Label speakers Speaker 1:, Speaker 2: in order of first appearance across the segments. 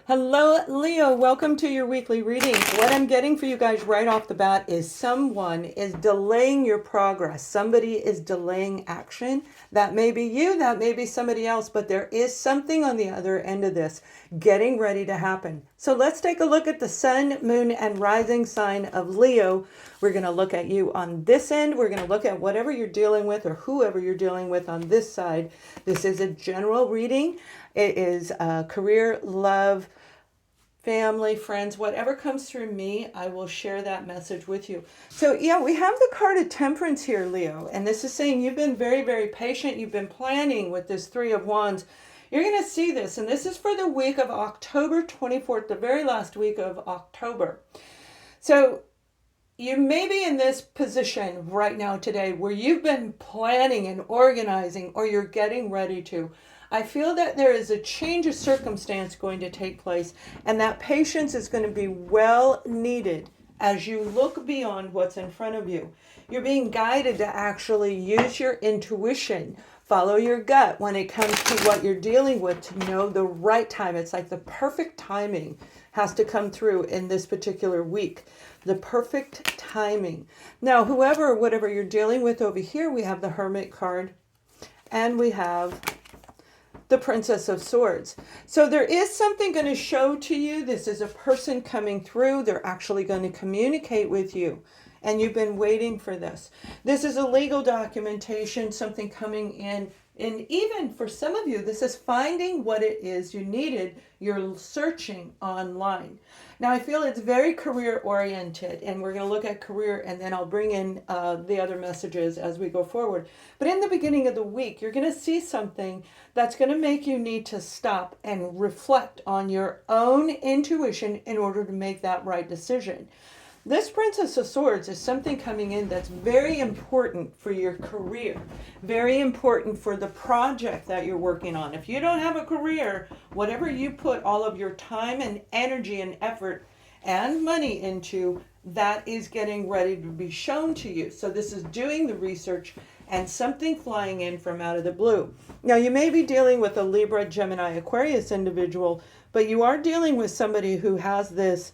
Speaker 1: Hello, Leo. Welcome to your weekly reading. What I'm getting for you guys right off the bat is someone is delaying your progress. Somebody is delaying action. That may be you, that may be somebody else, but there is something on the other end of this getting ready to happen. So let's take a look at the sun, moon, and rising sign of Leo. We're going to look at you on this end. We're going to look at whatever you're dealing with or whoever you're dealing with on this side. This is a general reading. It is career, love, family, friends, whatever comes through me, I will share that message with you. So yeah, we have the card of Temperance here, Leo. And this is saying you've been very, very patient. You've been planning with this Three of Wands. You're going to see this. And this is for the week of October 24th, the very last week of October. So you may be in this position right now today where you've been planning and organizing, or you're getting ready to. I feel that there is a change of circumstance going to take place, and that patience is going to be well needed as you look beyond what's in front of you. You're being guided to actually use your intuition, follow your gut when it comes to what you're dealing with, to know the right time. It's like the perfect timing has to come through in this particular week. The perfect timing. Now, whatever you're dealing with over here, we have the Hermit card, and we have the Princess of Swords. So there is something going to show to you. This is a person coming through. They're actually going to communicate with you. And you've been waiting for this. This is a legal documentation, something coming in. And even for some of you, this is finding what it is you needed. You're searching online. Now, I feel it's very career oriented, and we're going to look at career, and then I'll bring in the other messages as we go forward. But in the beginning of the week, you're going to see something that's going to make you need to stop and reflect on your own intuition in order to make that right decision. This Princess of Swords is something coming in that's very important for your career, very important for the project that you're working on. If you don't have a career, whatever you put all of your time and energy and effort and money into, that is getting ready to be shown to you. So this is doing the research and something flying in from out of the blue. Now, you may be dealing with a Libra, Gemini, Aquarius individual, but you are dealing with somebody who has this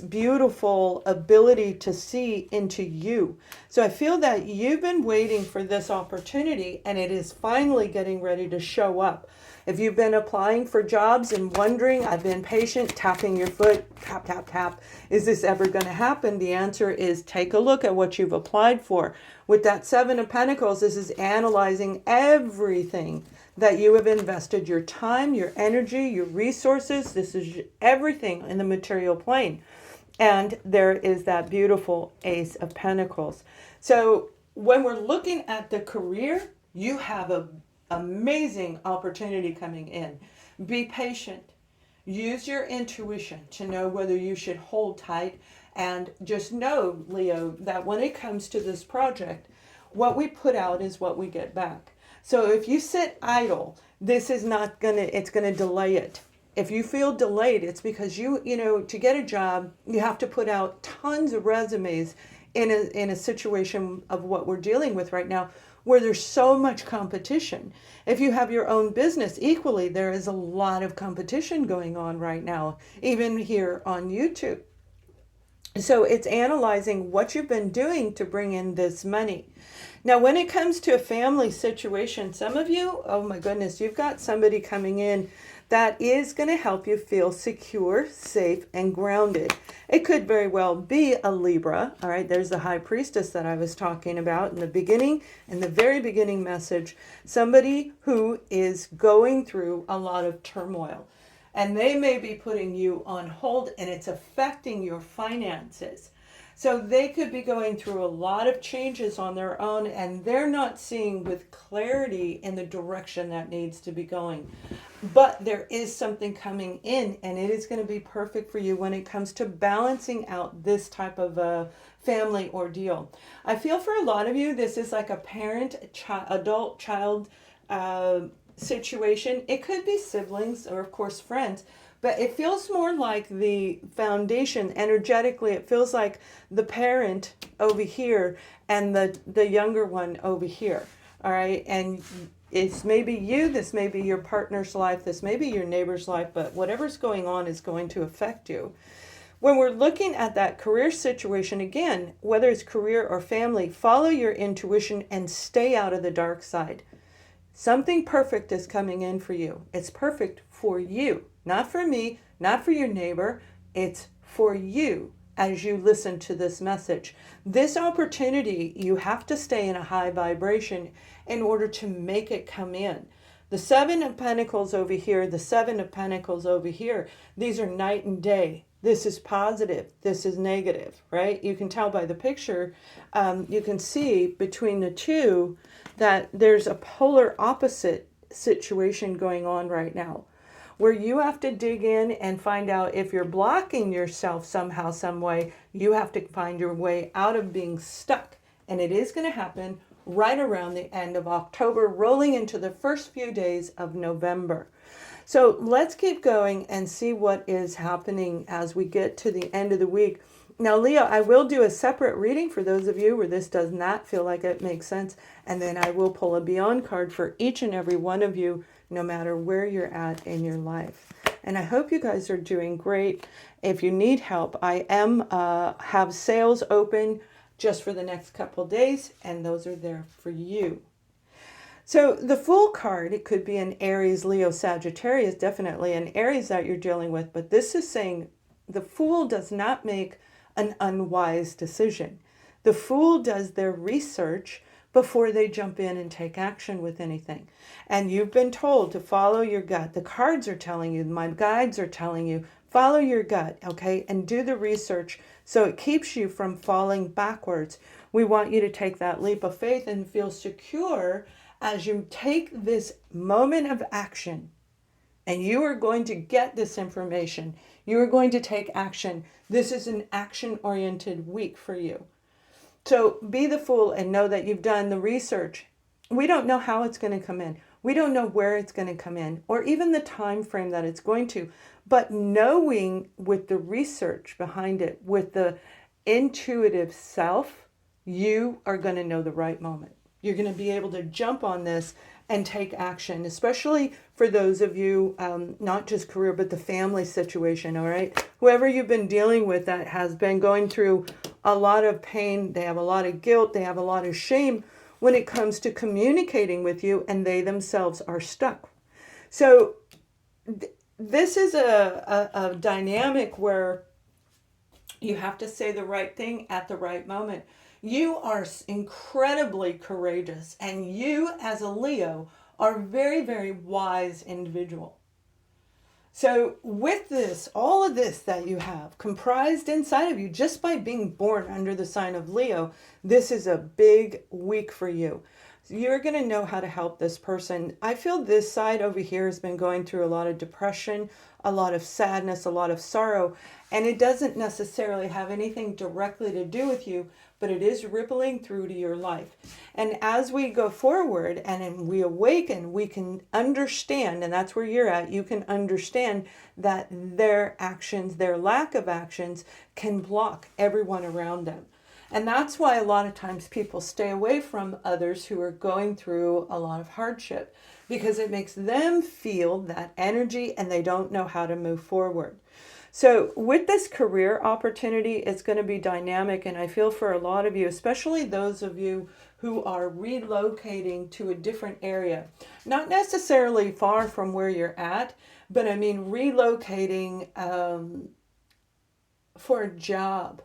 Speaker 1: beautiful ability to see into you. So I feel that you've been waiting for this opportunity, and it is finally getting ready to show up. If you've been applying for jobs and wondering, I've been patient, tapping your foot, tap, tap, tap, is this ever going to happen? The answer is take a look at what you've applied for. With that Seven of Pentacles, this is analyzing everything that you have invested, your time, your energy, your resources. This is everything in the material plane. And there is that beautiful Ace of Pentacles. So when we're looking at the career, you have an amazing opportunity coming in. Be patient. Use your intuition to know whether you should hold tight. And just know, Leo, that when it comes to this project, what we put out is what we get back. So if you sit idle, this is not it's going to delay it. If you feel delayed, it's because to get a job, you have to put out tons of resumes in a situation of what we're dealing with right now, where there's so much competition. If you have your own business, equally, there is a lot of competition going on right now, even here on YouTube. So it's analyzing what you've been doing to bring in this money. Now, when it comes to a family situation, some of you, oh my goodness, you've got somebody coming in that is going to help you feel secure, safe, and grounded. It could very well be a Libra. All right, there's the High Priestess that I was talking about in the beginning, in the very beginning message. Somebody who is going through a lot of turmoil. And they may be putting you on hold, and it's affecting your finances. So they could be going through a lot of changes on their own, and they're not seeing with clarity in the direction that needs to be going. But there is something coming in, and it is going to be perfect for you when it comes to balancing out this type of a family ordeal. I feel for a lot of you, this is like a parent-adult-child situation. It could be siblings or, of course, friends. But it feels more like the foundation energetically. It feels like the parent over here and the younger one over here. All right. And It's maybe you, this may be your partner's life, this may be your neighbor's life, but whatever's going on is going to affect you. When we're looking at that career situation, again, whether it's career or family, follow your intuition and stay out of the dark side. Something perfect is coming in for you. It's perfect for you, not for me, not for your neighbor. It's for you as you listen to this message. This opportunity, you have to stay in a high vibration in order to make it come in. The Seven of Pentacles over here, the Seven of Pentacles over here, these are night and day. This is positive, this is negative, right? You can tell by the picture, you can see between the two that there's a polar opposite situation going on right now, where you have to dig in and find out if you're blocking yourself somehow, some way. You have to find your way out of being stuck. And it is going to happen right around the end of October, rolling into the first few days of November. So let's keep going and see what is happening as we get to the end of the week. Now, Leo, I will do a separate reading for those of you where this does not feel like it makes sense. And then I will pull a Beyond card for each and every one of you, no matter where you're at in your life. And I hope you guys are doing great. If you need help, I have sales open just for the next couple days, and those are there for you. So the Fool card, it could be an Aries, Leo, Sagittarius, definitely an Aries that you're dealing with. But this is saying the Fool does not make an unwise decision. The Fool does their research before they jump in and take action with anything. And you've been told to follow your gut. The cards are telling you, my guides are telling you, follow your gut, okay? And do the research so it keeps you from falling backwards. We want you to take that leap of faith and feel secure as you take this moment of action. And you are going to get this information. You are going to take action. This is an action-oriented week for you. So be the Fool and know that you've done the research. We don't know how it's going to come in. We don't know where it's going to come in, or even the time frame that it's going to. But knowing with the research behind it, with the intuitive self, you are going to know the right moment. You're going to be able to jump on this and take action, especially for those of you, not just career, but the family situation, all right? Whoever you've been dealing with that has been going through a lot of pain, they have a lot of guilt, they have a lot of shame when it comes to communicating with you, and they themselves are stuck. So this is a dynamic where you have to say the right thing at the right moment. You are incredibly courageous, and you as a Leo are a very, very wise individual. So with this, all of this that you have comprised inside of you just by being born under the sign of Leo, this is a big week for you. You're going to know how to help this person. I feel this side over here has been going through a lot of depression, a lot of sadness, a lot of sorrow, and it doesn't necessarily have anything directly to do with you, but it is rippling through to your life. And as we go forward and we awaken, we can understand, and that's where you're at, you can understand that their actions, their lack of actions, can block everyone around them. And that's why a lot of times people stay away from others who are going through a lot of hardship, because it makes them feel that energy and they don't know how to move forward. So with this career opportunity, it's going to be dynamic. And I feel for a lot of you, especially those of you who are relocating to a different area, not necessarily far from where you're at, but I mean relocating for a job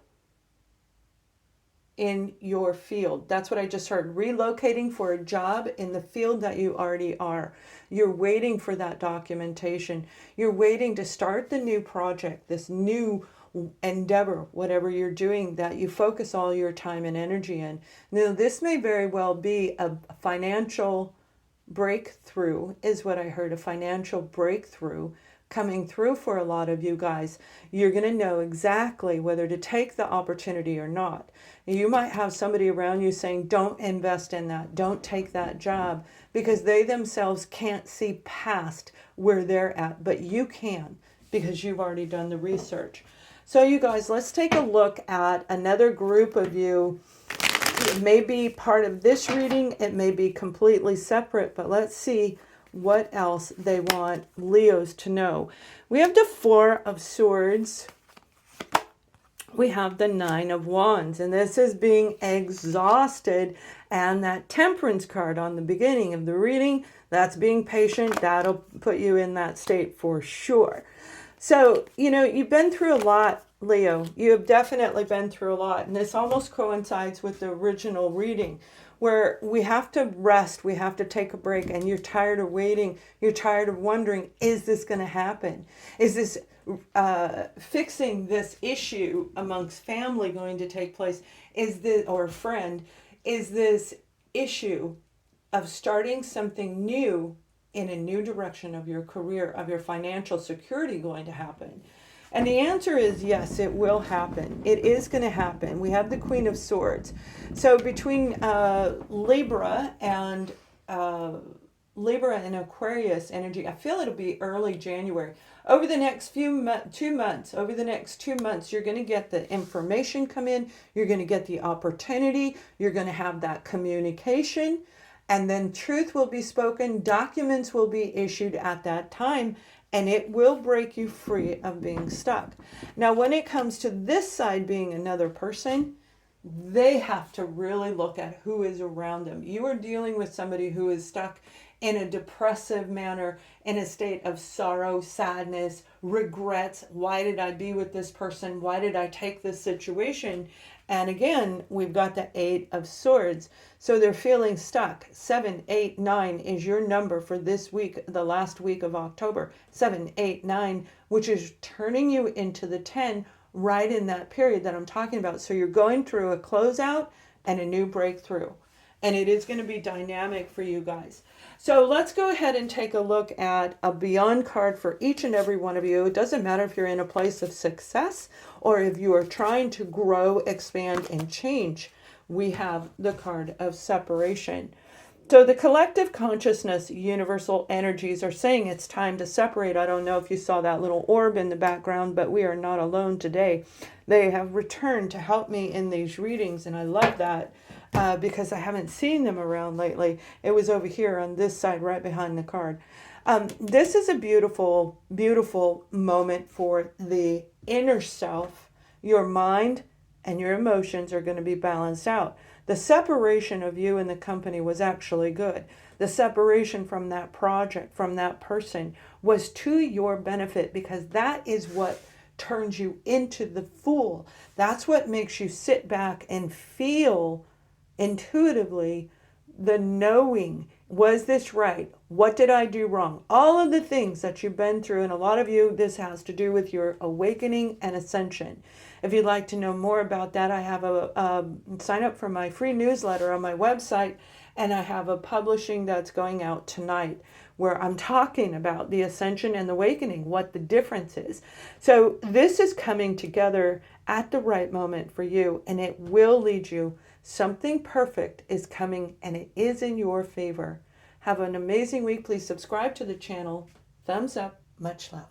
Speaker 1: in your field. That's what I just heard. Relocating for a job in the field that you already are. You're waiting for that documentation. You're waiting to start the new project, this new endeavor, whatever you're doing, that you focus all your time and energy in. Now, this may very well be a financial breakthrough, is what I heard, a financial breakthrough coming through for a lot of you guys. You're going to know exactly whether to take the opportunity or not. You might have somebody around you saying, don't invest in that, don't take that job, because they themselves can't see past where they're at, but you can, because you've already done the research. So you guys, let's take a look at another group of you it may be part of this reading. It may be completely separate, but let's see what else they want Leos to know. We have the Four of Swords. We have the Nine of Wands, and this is being exhausted, and that Temperance card on the beginning of the reading, that's being patient. That'll put you in that state for sure. So, you know, you've been through a lot, Leo. You have definitely been through a lot, and this almost coincides with the original reading, where we have to rest, we have to take a break, and you're tired of waiting, you're tired of wondering, is this going to happen? Is this fixing this issue amongst family going to take place? Is this, or a friend, is this issue of starting something new in a new direction of your career, of your financial security going to happen? And the answer is yes, it will happen. It is going to happen. We have the Queen of Swords. So between Libra and Aquarius energy, I feel it'll be early January. Over the next 2 months, you're going to get the information come in. You're going to get the opportunity. You're going to have that communication. And then truth will be spoken. Documents will be issued at that time. And it will break you free of being stuck. Now, when it comes to this side being another person, they have to really look at who is around them. You are dealing with somebody who is stuck in a depressive manner, in a state of sorrow, sadness, regrets. Why did I be with this person? Why did I take this situation? And again, we've got the Eight of Swords. So they're feeling stuck. 7, 8, 9 is your number for this week, the last week of October. 7, 8, 9, which is turning you into the 10 right in that period that I'm talking about. So you're going through a closeout and a new breakthrough. And it is going to be dynamic for you guys. So let's go ahead and take a look at a Beyond card for each and every one of you. It doesn't matter if you're in a place of success or if you are trying to grow, expand, and change. We have the card of separation. So the collective consciousness, universal energies are saying it's time to separate. I don't know if you saw that little orb in the background, but we are not alone today. They have returned to help me in these readings, and I love that. Because I haven't seen them around lately. It was over here on this side, right behind the card. This is a beautiful, beautiful moment for the inner self. Your mind and your emotions are going to be balanced out. The separation of you and the company was actually good. The separation from that project, from that person, was to your benefit, because that is what turns you into the Fool. That's what makes you sit back and feel intuitively the knowing, was this right? What did I do wrong? All of the things that you've been through, and a lot of you, this has to do with your awakening and ascension. If you'd like to know more about that, I have a sign up for my free newsletter on my website, and I have a publishing that's going out tonight where I'm talking about the ascension and the awakening, what the difference is. So this is coming together at the right moment for you, and it will lead you. Something perfect is coming, and it is in your favor. Have an amazing week. Please subscribe to the channel. Thumbs up. Much love.